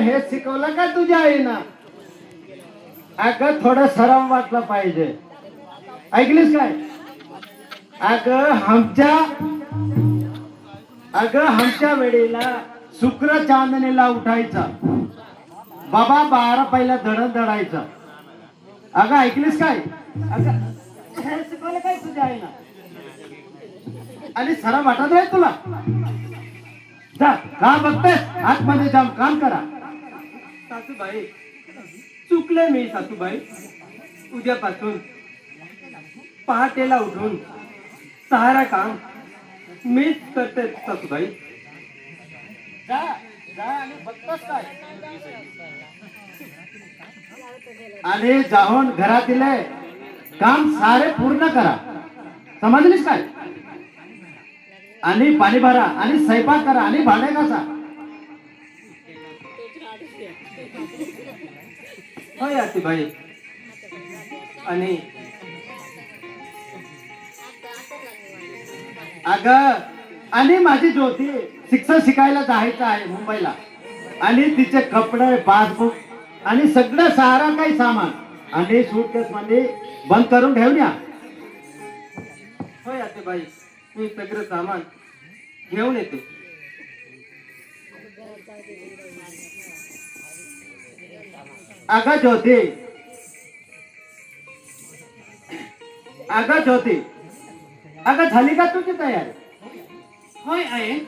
हे शिकवलं का तुझ्या आईनं? अगं थोडं सरम वाटलं पाहिजे. ऐकलीस काय? अगं आमच्या वेळेला शुक्र चांदणीला उठायचा, बाबा 12 पहिला धडण दडायचा. अगं ऐकलीस काय? अगं हे शिकवलं काय तुझ्या आईनं? आणि सरम वाटत आहे तुला? जा का बघतेस? आतमध्ये जाऊन काम करा. सासूबाई, चुकले मी सासूबाई. उद्यापासून पहाटेला उठून सारा काम मीच करते सासूबाई. जा जा आणि बघतोस काय? आणि जाऊन घरातील काम सारे पूर्ण करा. समजलीस काय? आणि पाणी भरा आणि स्वयंपाक करा आणि भांडे घासा. होय आतीबाई. आणि अगं आणि माझी ज्योती शिक्षण शिकायला जायचं आहे मुंबईला. आणि तिचे कपडे, पासबुक आणि सगळं सारा काही सामान आणि सूटकेस मध्ये बंद करून ठेवून या. होय आतीबाई, मी सगळं सामान घेऊन येतो. अगं ज्योती, अगं ज्योती, अगं झाली का तुझी तयारी? होय आहे.